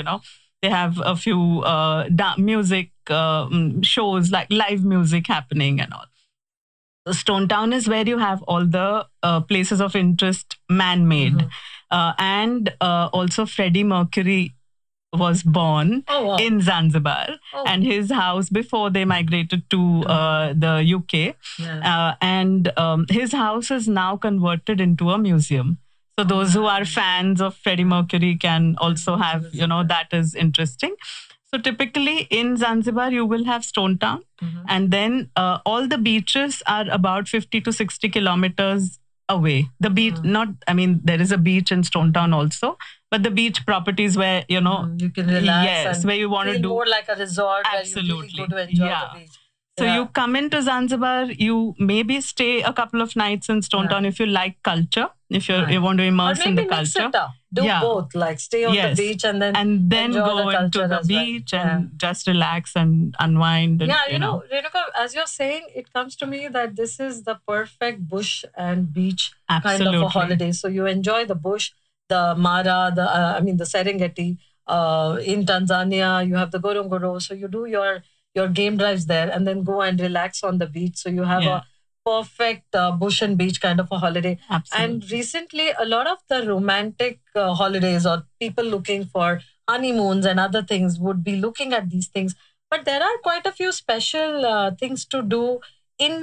[SPEAKER 2] they have a few music shows, like live music happening and all. So Stone Town is where you have all the places of interest man-made. And also Freddie Mercury was born in Zanzibar. And his house, before they migrated to the UK, and his house is now converted into a museum. So those who are fans of Freddie Mercury can also have, that is interesting. So typically in Zanzibar, you will have Stone Town. And then all the beaches are about 50 to 60 kilometers away. The beach, there is a beach in Stone Town also, but the beach properties where, you know,
[SPEAKER 1] you can relax.
[SPEAKER 2] Yes,
[SPEAKER 1] and
[SPEAKER 2] where you want to
[SPEAKER 1] feel
[SPEAKER 2] do
[SPEAKER 1] more like a resort
[SPEAKER 2] Absolutely.
[SPEAKER 1] where you really go to enjoy
[SPEAKER 2] Yeah.
[SPEAKER 1] the beach.
[SPEAKER 2] So
[SPEAKER 1] Yeah.
[SPEAKER 2] you come into Zanzibar, you maybe stay a couple of nights in Stone Town if you like culture, if you
[SPEAKER 1] Right.
[SPEAKER 2] want to
[SPEAKER 1] Or
[SPEAKER 2] immerse in the
[SPEAKER 1] maybe mix
[SPEAKER 2] culture.
[SPEAKER 1] it up. Do
[SPEAKER 2] Yeah.
[SPEAKER 1] both, like stay on
[SPEAKER 2] Yes.
[SPEAKER 1] the beach and then enjoy
[SPEAKER 2] go
[SPEAKER 1] the
[SPEAKER 2] into
[SPEAKER 1] culture
[SPEAKER 2] the
[SPEAKER 1] as well.
[SPEAKER 2] beach and just relax and unwind. And,
[SPEAKER 1] Yeah, you know, Renuka, as you're saying, it comes to me that this is the perfect bush and beach kind of
[SPEAKER 2] Absolutely.
[SPEAKER 1] a holiday. So you enjoy the bush, the Mara, the Serengeti. In Tanzania, you have the Ngorongoro. So you do your game drives there and then go and relax on the beach. So you have
[SPEAKER 2] Yeah.
[SPEAKER 1] a perfect bush and beach kind of a holiday.
[SPEAKER 2] Absolutely.
[SPEAKER 1] And recently, a lot of the romantic holidays or people looking for honeymoons and other things would be looking at these things. But there are quite a few special things to do in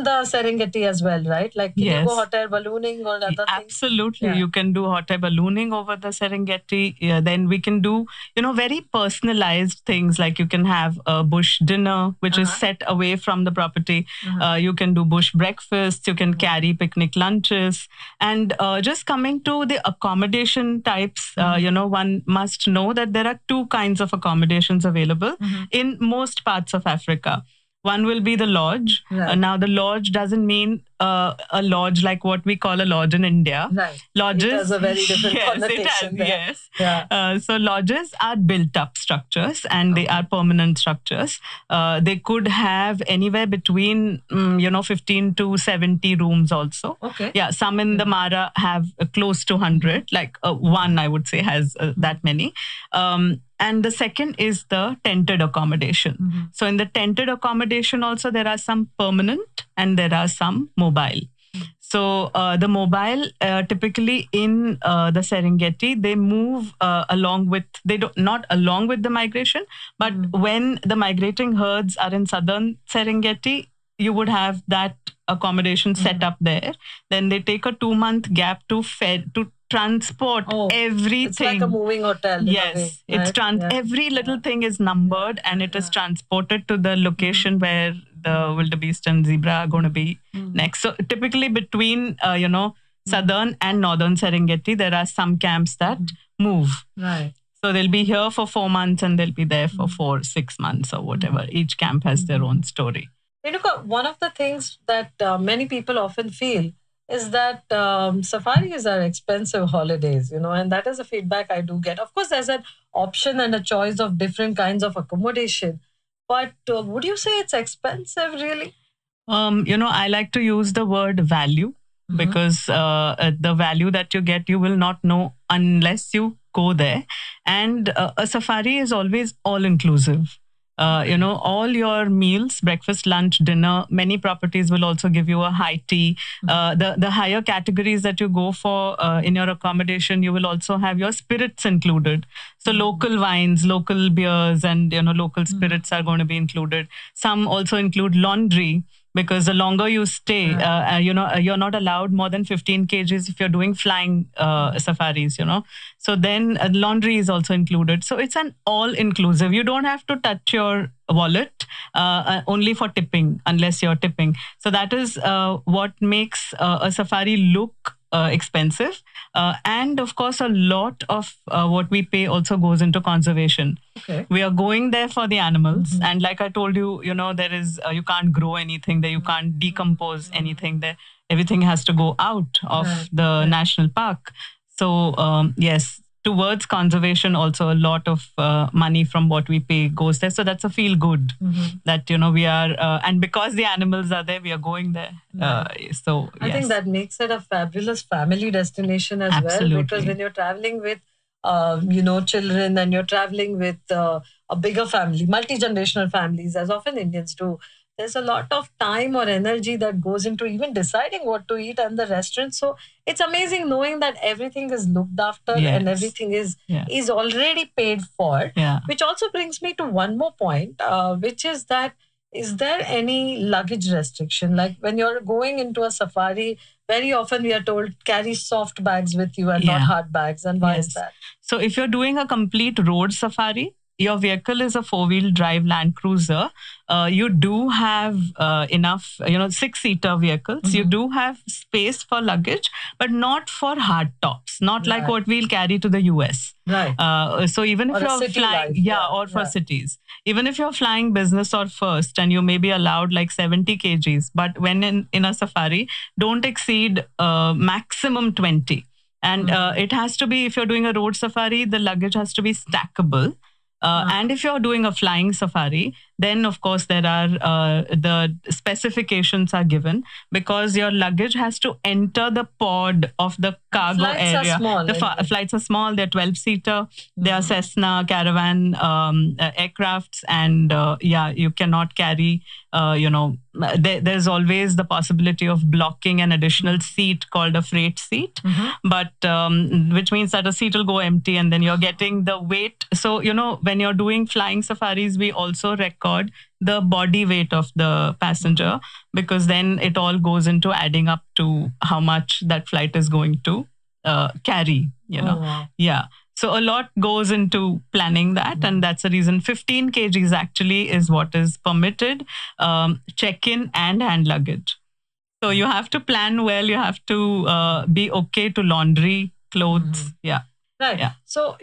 [SPEAKER 1] the Serengeti as well, right? Like can you
[SPEAKER 2] Yes.
[SPEAKER 1] go hot air ballooning or other things?
[SPEAKER 2] Absolutely.
[SPEAKER 1] Yeah.
[SPEAKER 2] You can do hot air ballooning over the Serengeti. Yeah, then we can do, you know, very personalized things like you can have a bush dinner, which is set away from the property. You can do bush breakfast. You can carry picnic lunches. And just coming to the accommodation types, you know, one must know that there are two kinds of accommodations available in most parts of Africa. One will be the lodge.
[SPEAKER 1] Right.
[SPEAKER 2] Now, the lodge doesn't mean a lodge like what we call a lodge in India.
[SPEAKER 1] Right.
[SPEAKER 2] Lodges
[SPEAKER 1] It has a very different
[SPEAKER 2] yes,
[SPEAKER 1] connotation
[SPEAKER 2] it has,
[SPEAKER 1] there.
[SPEAKER 2] yes.
[SPEAKER 1] Yeah.
[SPEAKER 2] So lodges are built-up structures and they are permanent structures. They could have anywhere between, 15 to 70 rooms also.
[SPEAKER 1] Okay.
[SPEAKER 2] Yeah, some in the Mara have close to 100. Like one, I would say, has that many. And the second is the tented accommodation. So in the tented accommodation also, there are some permanent and there are some mobile. So the mobile, typically in the Serengeti, they move not along with the migration, but when the migrating herds are in southern Serengeti, you would have that accommodation set up there. Then they take a 2-month gap to transport everything.
[SPEAKER 1] It's like a moving hotel. in a way,
[SPEAKER 2] Yes, it's
[SPEAKER 1] right? Yeah.
[SPEAKER 2] every little thing is numbered and it is transported to the location where the wildebeest and zebra are going to be next. So typically between southern and northern Serengeti, there are some camps that move.
[SPEAKER 1] Right.
[SPEAKER 2] So they'll be here for 4 months and they'll be there for 4-6 months or whatever. Each camp has their own story.
[SPEAKER 1] Renuka, one of the things that many people often feel is that safaris are expensive holidays, and that is a feedback I do get. Of course, there's an option and a choice of different kinds of accommodation. But would you say it's expensive, really?
[SPEAKER 2] I like to use the word value because the value that you get, you will not know unless you go there. And a safari is always all-inclusive. All your meals, breakfast, lunch, dinner, many properties will also give you a high tea. The higher categories that you go for in your accommodation, you will also have your spirits included. So local wines, local beers, and local spirits are going to be included. Some also include laundry, because the longer you stay, you're not allowed more than 15 kgs if you're doing flying safaris, So then laundry is also included. So it's an all-inclusive. You don't have to touch your wallet only for tipping, unless you're tipping. So that is what makes a safari look expensive. And of course, a lot of what we pay also goes into conservation.
[SPEAKER 1] Okay.
[SPEAKER 2] We are going there for the animals. And like I told you, there is, you can't grow anything there. You can't decompose anything there. Everything has to go out of the national park. So yes, towards conservation, also a lot of money from what we pay goes there. So that's a feel good that, we are, and because the animals are there, we are going there. So
[SPEAKER 1] I think that makes it a fabulous family destination as well, because when you're traveling with, children, and you're traveling with a bigger family, multi-generational families, as often Indians do, there's a lot of time or energy that goes into even deciding what to eat and the restaurant. So it's amazing knowing that everything is looked after and everything is already paid for.
[SPEAKER 2] Yeah.
[SPEAKER 1] Which also brings me to one more point, which is that, is there any luggage restriction? Like when you're going into a safari, very often we are told carry soft bags with you and not hard bags. And why is that?
[SPEAKER 2] So if you're doing a complete road safari, your vehicle is a 4-wheel drive Land Cruiser, you do have enough, 6-seater vehicles. You do have space for luggage, but not for hard tops, not like
[SPEAKER 1] Right.
[SPEAKER 2] what we'll carry to the US.
[SPEAKER 1] Right.
[SPEAKER 2] So even
[SPEAKER 1] Or
[SPEAKER 2] if
[SPEAKER 1] a
[SPEAKER 2] you're
[SPEAKER 1] city
[SPEAKER 2] flying,
[SPEAKER 1] life,
[SPEAKER 2] or for
[SPEAKER 1] yeah.
[SPEAKER 2] cities, even if you're flying business or first, and you may be allowed like 70 kgs, but when in a safari, don't exceed maximum 20. And it has to be, if you're doing a road safari, the luggage has to be stackable. And if you're doing a flying safari, then of course there are the specifications are given, because your luggage has to enter the pod of the cargo
[SPEAKER 1] Flights
[SPEAKER 2] area.
[SPEAKER 1] are small.
[SPEAKER 2] The flights are small. They're 12-seater. They are Cessna Caravan aircrafts, and you cannot carry. There's always the possibility of blocking an additional seat called a freight seat, but which means that a seat will go empty, and then you're getting the weight. So when you're doing flying safaris, we also record the body weight of the passenger, because then it all goes into adding up to how much that flight is going to carry.
[SPEAKER 1] Wow.
[SPEAKER 2] Yeah. So a lot goes into planning that, and that's the reason 15 kgs actually is what is permitted, check-in and hand luggage. So you have to plan well. You have to be okay to laundry clothes. Yeah.
[SPEAKER 1] Right.
[SPEAKER 2] Yeah.
[SPEAKER 1] So,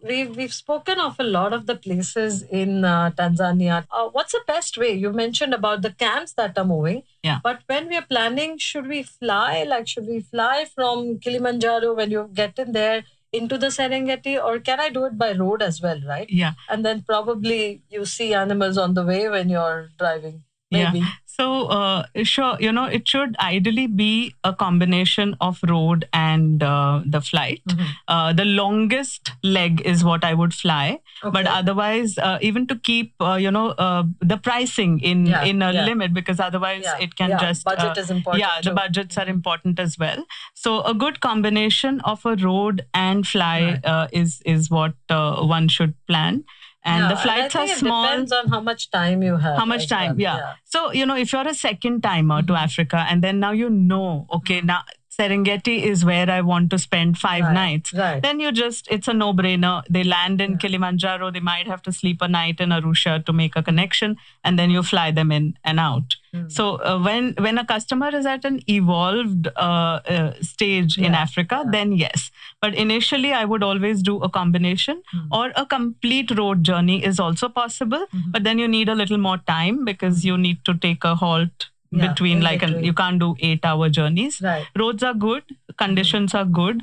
[SPEAKER 1] we've spoken of a lot of the places in Tanzania. What's the best way? You mentioned about the camps that are moving.
[SPEAKER 2] Yeah.
[SPEAKER 1] But when we are planning, should we fly? Should we fly from Kilimanjaro when you get in there into the Serengeti? Or can I do it by road as well, right?
[SPEAKER 2] Yeah.
[SPEAKER 1] And then probably you see animals on the way when you're driving. Maybe.
[SPEAKER 2] Yeah. So, sure, it should ideally be a combination of road and the flight. The longest leg is what I would fly.
[SPEAKER 1] Okay.
[SPEAKER 2] But otherwise, even to keep, the pricing in a limit, because otherwise it can just...
[SPEAKER 1] budget is important.
[SPEAKER 2] Yeah, the budgets are important as well. So a good combination of a road and fly is what one should plan. And the flights are small.
[SPEAKER 1] It depends on how much time you have.
[SPEAKER 2] How much time? Yeah. So, if you're a second timer to Africa, and then now okay, now Serengeti is where I want to spend 5 nights.
[SPEAKER 1] Right.
[SPEAKER 2] Then it's a no-brainer. They land in Kilimanjaro. They might have to sleep a night in Arusha to make a connection, and then you fly them in and out. So when a customer is at an evolved stage in Africa, then yes. But initially, I would always do a combination, or a complete road journey is also possible. But then you need a little more time, because you need to take a halt between, you can't do 8-hour journeys.
[SPEAKER 1] Right.
[SPEAKER 2] Roads are good, conditions are good,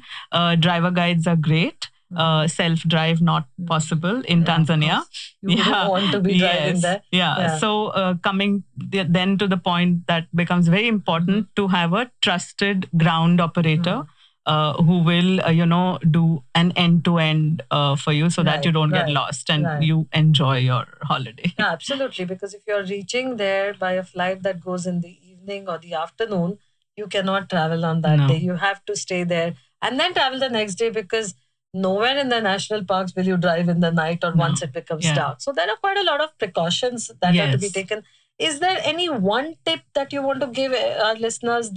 [SPEAKER 2] driver guides are great. Self-drive not possible in Tanzania.
[SPEAKER 1] You don't want to be driving there.
[SPEAKER 2] Yeah. So coming then to the point that becomes very important, to have a trusted ground operator who will, do an end-to-end for you, so that you don't get lost and you enjoy your holiday.
[SPEAKER 1] Yeah, absolutely. Because if you're reaching there by a flight that goes in the evening or the afternoon, you cannot travel on that day. You have to stay there and then travel the next day, because nowhere in the national parks will you drive in the night or once it becomes dark. So there are quite a lot of precautions that have to be taken. Is there any one tip that you want to give our listeners,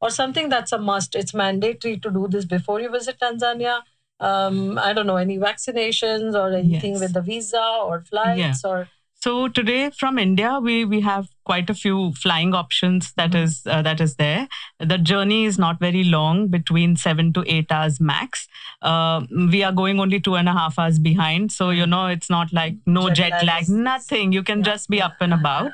[SPEAKER 1] or something that's a must? It's mandatory to do this before you visit Tanzania. I don't know, any vaccinations or anything with the visa or flights or...
[SPEAKER 2] So today from India, we have quite a few flying options that is there. The journey is not very long, between 7 to 8 hours max. We are going only 2.5 hours behind. So, it's not like no jet lag, nothing. You can just be up and about.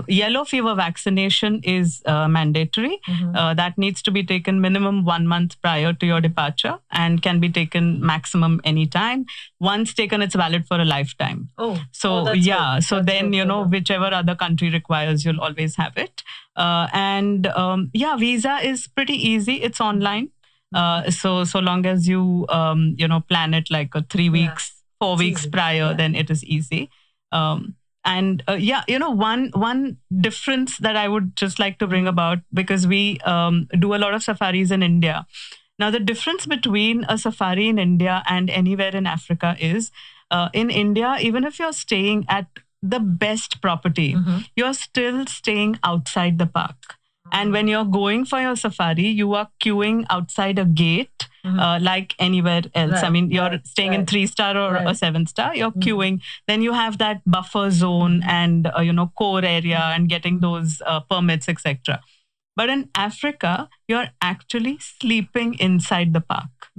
[SPEAKER 2] Yellow fever vaccination is mandatory. That needs to be taken minimum 1 month prior to your departure, and can be taken maximum anytime. Once taken, it's valid for a lifetime. So then, whichever other country requires, you'll always have it. Visa is pretty easy. It's online. So long as you, plan it like 3 weeks, 4 weeks prior, then it is easy. One difference that I would just like to bring about, because we do a lot of safaris in India. Now, the difference between a safari in India and anywhere in Africa is, in India, even if you're staying at the best property, you're still staying outside the park. And when you're going for your safari, you are queuing outside a gate, like anywhere else.
[SPEAKER 1] Right,
[SPEAKER 2] I mean, you're
[SPEAKER 1] right,
[SPEAKER 2] staying in
[SPEAKER 1] right.
[SPEAKER 2] 3-star or a
[SPEAKER 1] Right.
[SPEAKER 2] 7-star, you're queuing. Then you have that buffer zone and, core area and getting those permits, etc. But in Africa, you're actually sleeping inside the park.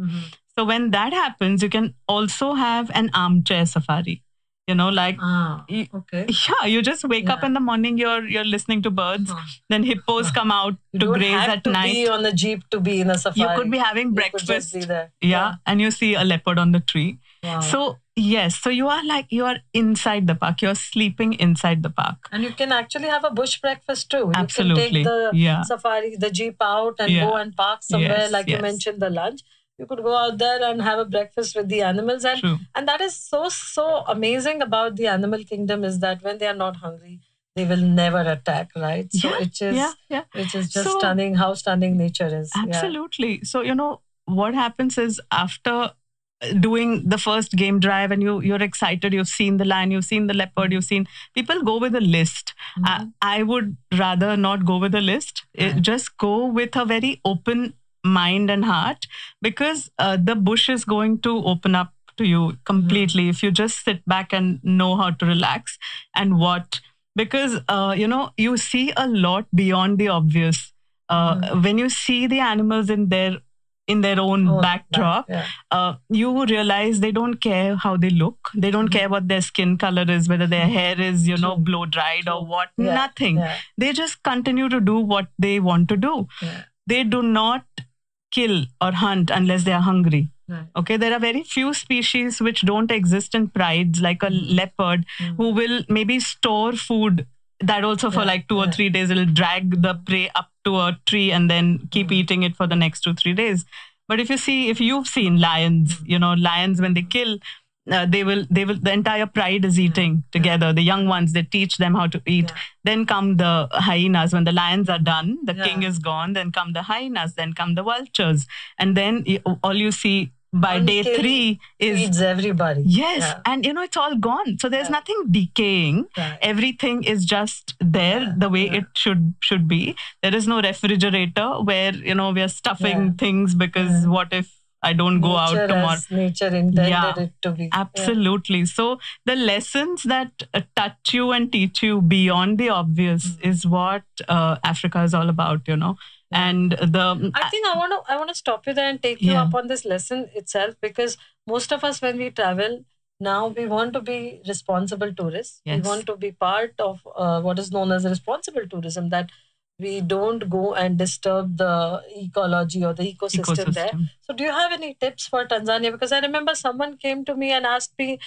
[SPEAKER 2] So when that happens, you can also have an armchair safari. Like
[SPEAKER 1] Okay.
[SPEAKER 2] yeah, you just wake up
[SPEAKER 1] Yeah.
[SPEAKER 2] in the morning, you're listening to birds, then hippos come out
[SPEAKER 1] You
[SPEAKER 2] to
[SPEAKER 1] don't
[SPEAKER 2] graze
[SPEAKER 1] have
[SPEAKER 2] at
[SPEAKER 1] to
[SPEAKER 2] night.
[SPEAKER 1] be on a jeep to be in a safari.
[SPEAKER 2] You could be having
[SPEAKER 1] You could just
[SPEAKER 2] breakfast.
[SPEAKER 1] be there.
[SPEAKER 2] Yeah, and you see a leopard on the tree.
[SPEAKER 1] Wow.
[SPEAKER 2] So yes, so you are inside the park. You're sleeping inside the park.
[SPEAKER 1] And you can actually have a bush breakfast too.
[SPEAKER 2] Absolutely.
[SPEAKER 1] You can take the
[SPEAKER 2] Yeah.
[SPEAKER 1] safari, the jeep out and
[SPEAKER 2] Yeah.
[SPEAKER 1] go and park somewhere,
[SPEAKER 2] Yes,
[SPEAKER 1] like you
[SPEAKER 2] yes.
[SPEAKER 1] mentioned, the lunch. You could go out there and have a breakfast with the animals.
[SPEAKER 2] True.
[SPEAKER 1] And that is so amazing about the animal kingdom is that when they are not hungry, they will never attack, right? So
[SPEAKER 2] Yeah,
[SPEAKER 1] it is,
[SPEAKER 2] yeah.
[SPEAKER 1] which is just
[SPEAKER 2] So-
[SPEAKER 1] stunning how stunning nature is. Yeah.
[SPEAKER 2] Absolutely. So, what happens is after doing the first game drive and you're excited, you've seen the lion, you've seen the leopard, people go with a list. I would rather not go with a list. Just go with a very open mind and heart, because the bush is going to open up to you completely if you just sit back and know how to relax and watch. Because, you see a lot beyond the obvious. When you see the animals in their own backdrop, you realize they don't care how they look. They don't care what their skin color is, whether their hair is, blow dried or what.
[SPEAKER 1] Yeah,
[SPEAKER 2] Nothing.
[SPEAKER 1] yeah.
[SPEAKER 2] They just continue to do what they want to do.
[SPEAKER 1] Yeah.
[SPEAKER 2] They do not kill or hunt unless they are hungry.
[SPEAKER 1] Right.
[SPEAKER 2] Okay, there are very few species which don't exist in prides, like a leopard, who will maybe store food. That also for like 2 or 3 days, it'll drag the prey up to a tree and then keep eating it for the next 2-3 days. But if you've seen lions, lions when they kill, the entire pride is eating together. The young ones, they teach them how to eat. Then come the hyenas. When the lions are done, the king is gone. Then come the hyenas. Then come the vultures. And then all you see by day 3 is
[SPEAKER 1] feeds everybody.
[SPEAKER 2] Yes.
[SPEAKER 1] Yeah.
[SPEAKER 2] And it's all gone. So there's nothing decaying.
[SPEAKER 1] Right.
[SPEAKER 2] Everything is just there the way it should be. There is no refrigerator where, we are stuffing things because what if I don't go out tomorrow?
[SPEAKER 1] As nature intended it to be.
[SPEAKER 2] Absolutely. So the lessons that touch you and teach you beyond the obvious is what Africa is all about, And
[SPEAKER 1] I think I want to stop you there and take you up on this lesson itself, because most of us, when we travel now, we want to be responsible tourists.
[SPEAKER 2] Yes.
[SPEAKER 1] We want to be part of what is known as responsible tourism, that we don't go and disturb the ecology or the ecosystem there. So do you have any tips for Tanzania? Because I remember someone came to me and asked me,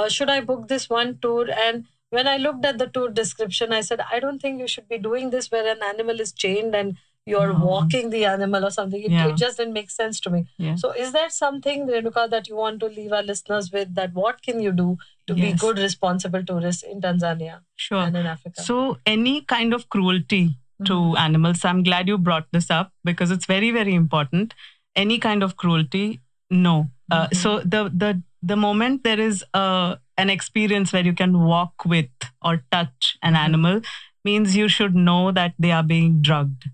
[SPEAKER 1] should I book this one tour? And when I looked at the tour description, I said, I don't think you should be doing this where an animal is chained and you're walking the animal or something. It just didn't make sense to me.
[SPEAKER 2] Yeah.
[SPEAKER 1] So is there something, Renuka, that you want to leave our listeners with, that what can you do to be good, responsible tourists in Tanzania and in Africa?
[SPEAKER 2] So any kind of cruelty to animals, I'm glad you brought this up because it's very, very important. Any kind of cruelty, no. So the moment there is an experience where you can walk with or touch an animal means you should know that they are being drugged.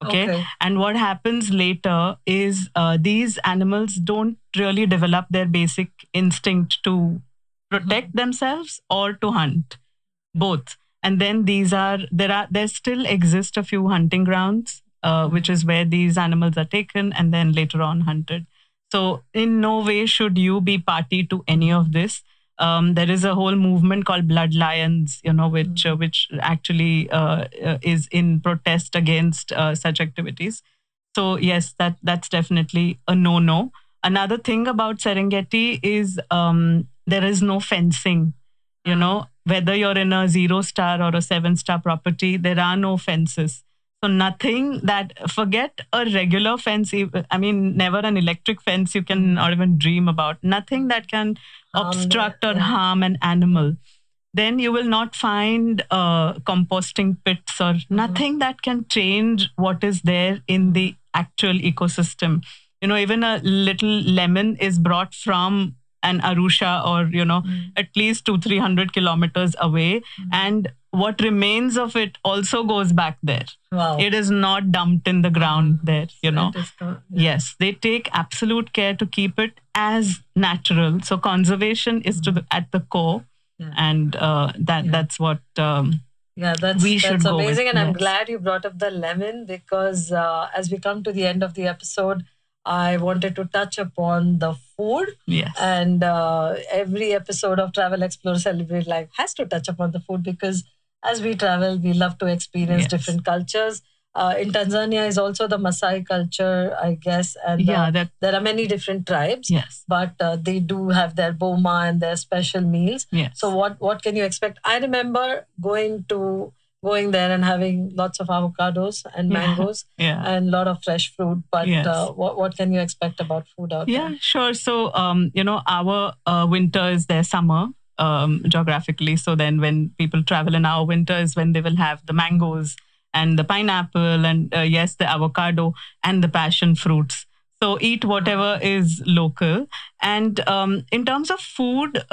[SPEAKER 2] Okay. And what happens later is these animals don't really develop their basic instinct to protect themselves or to hunt, both. And then there still exist a few hunting grounds, which is where these animals are taken and then later on hunted. So in no way should you be party to any of this. There is a whole movement called Blood Lions, which actually is in protest against such activities. So yes, that's definitely a no-no. Another thing about Serengeti is there is no fencing. Whether you're in a 0-star or a 7-star property, there are no fences. So nothing forget a regular fence. I mean, never an electric fence you can not even dream about. Nothing that can obstruct or harm an animal. Then you will not find composting pits or nothing that can change what is there in the actual ecosystem. Even a little lemon is brought from an Arusha or, at least 200-300 kilometers away. And what remains of it also goes back there.
[SPEAKER 1] Wow.
[SPEAKER 2] It is not dumped in the ground there, you know.
[SPEAKER 1] It is yeah.
[SPEAKER 2] Yes, they take absolute care to keep it as natural. So conservation is at the core, and that's what we should
[SPEAKER 1] that's
[SPEAKER 2] go
[SPEAKER 1] amazing.
[SPEAKER 2] with.
[SPEAKER 1] And I'm
[SPEAKER 2] Yes.
[SPEAKER 1] glad you brought up the lemon, because as we come to the end of the episode, I wanted to touch upon the food.
[SPEAKER 2] Yes.
[SPEAKER 1] And every episode of Travel, Explore, Celebrate Life has to touch upon the food, because as we travel, we love to experience
[SPEAKER 2] Yes.
[SPEAKER 1] different cultures. In Tanzania is also the Maasai culture, I guess. And there are many different tribes.
[SPEAKER 2] Yes.
[SPEAKER 1] But they do have their boma and their special meals.
[SPEAKER 2] Yes.
[SPEAKER 1] So what can you expect? I remember going there and having lots of avocados and mangoes and a lot of fresh fruit. But what can you expect about food out there?
[SPEAKER 2] Yeah, sure. So, our winter is their summer geographically. So then when people travel in our winter is when they will have the mangoes and the pineapple and the avocado and the passion fruits. So eat whatever is local. And in terms of food,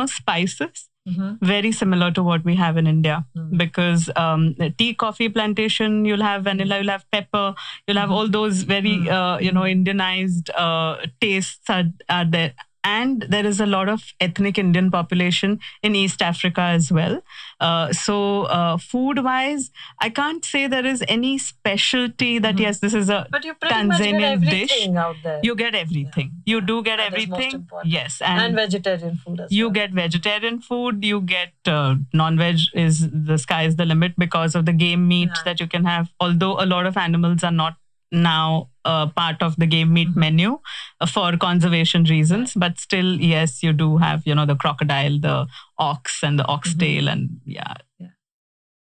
[SPEAKER 2] spices, very similar to what we have in India, because tea, coffee plantation, you'll have vanilla, you'll have pepper, you'll have all those very, Indianized tastes are there. And there is a lot of ethnic Indian population in East Africa as well. So food-wise, I can't say there is any specialty that, yes, this is a
[SPEAKER 1] but you pretty much get
[SPEAKER 2] Tanzanian dish.
[SPEAKER 1] everything out there.
[SPEAKER 2] You get everything. You do get
[SPEAKER 1] That is most
[SPEAKER 2] everything.
[SPEAKER 1] important.
[SPEAKER 2] Yes.
[SPEAKER 1] And vegetarian food as
[SPEAKER 2] You
[SPEAKER 1] well.
[SPEAKER 2] get vegetarian food. You get non-veg. Is the sky is the limit because of the game meat that you can have. Although a lot of animals are not now part of the game meat menu for conservation reasons, but still, yes, you do have, the crocodile, the ox and the oxtail and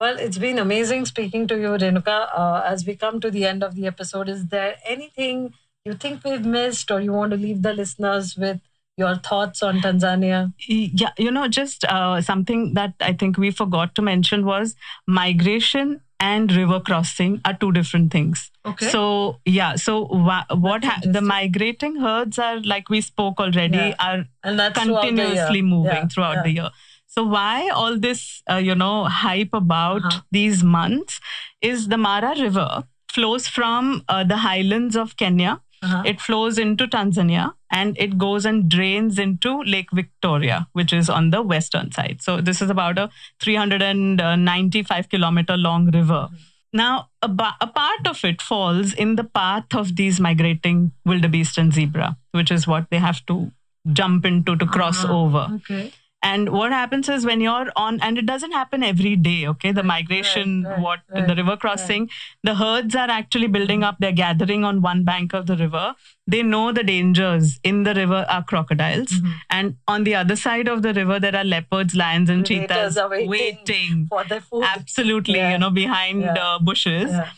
[SPEAKER 1] Well, it's been amazing speaking to you, Renuka. As we come to the end of the episode, is there anything you think we've missed, or you want to leave the listeners with your thoughts on Tanzania?
[SPEAKER 2] Yeah, just something that I think we forgot to mention was migration and river crossing are two different things.
[SPEAKER 1] Okay.
[SPEAKER 2] So, the migrating herds are, like we spoke already, are
[SPEAKER 1] And that's
[SPEAKER 2] continuously moving throughout the year. So why all this, hype about these months is the Mara River flows from the highlands of Kenya. It flows into Tanzania and it goes and drains into Lake Victoria, which is on the western side. So this is about a 395 kilometer long river. Now, a part of it falls in the path of these migrating wildebeest and zebra, which is what they have to jump into to cross over.
[SPEAKER 1] Okay.
[SPEAKER 2] And what happens is when you're on, and it doesn't happen every day, okay? The migration, the river crossing, the herds are actually building up, they're gathering on one bank of the river. They know the dangers in the river are crocodiles. And on the other side of the river, there are leopards, lions, and cheetahs waiting
[SPEAKER 1] for their food.
[SPEAKER 2] Absolutely, behind bushes. Yeah.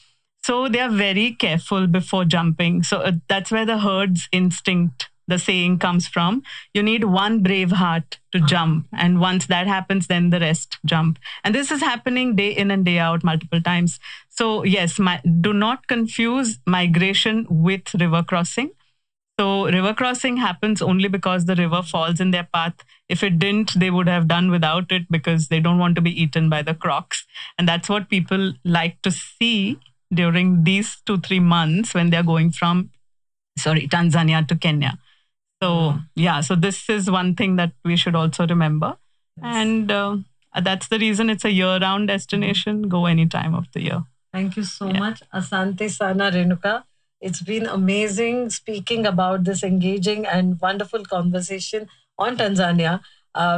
[SPEAKER 2] So they are very careful before jumping. So that's where the herd's instinct, the saying, comes from. You need one brave heart to jump. And once that happens, then the rest jump. And this is happening day in and day out multiple times. So yes, do not confuse migration with river crossing. So river crossing happens only because the river falls in their path. If it didn't, they would have done without it because they don't want to be eaten by the crocs. And that's what people like to see during these 2-3 months when they're going from, Tanzania to Kenya. So, so this is one thing that we should also remember. Yes. And that's the reason it's a year-round destination. Go any time of the year.
[SPEAKER 1] Thank you so much, Asante Sana Renuka. It's been amazing speaking about this engaging and wonderful conversation on Tanzania.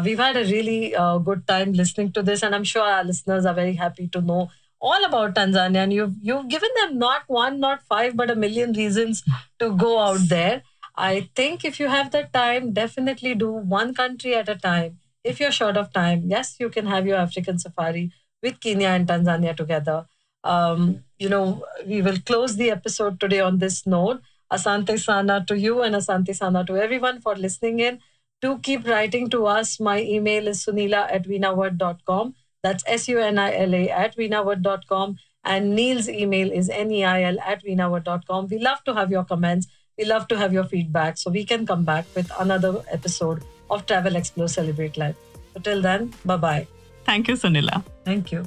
[SPEAKER 1] We've had a really good time listening to this, and I'm sure our listeners are very happy to know all about Tanzania. And you've given them not one, not five, but a million reasons to go out there. I think if you have the time, definitely do one country at a time. If you're short of time, yes, you can have your African safari with Kenya and Tanzania together. We will close the episode today on this note. Asante Sana to you and Asante Sana to everyone for listening in. Do keep writing to us. My email is sunila@veenaword.com. That's sunila@veenaword.com. And Neil's email is neil@veenaword.com. We love to have your comments. We love to have your feedback so we can come back with another episode of Travel, Explore, Celebrate Life. So till then, bye-bye.
[SPEAKER 2] Thank you, Sunila.
[SPEAKER 1] Thank you.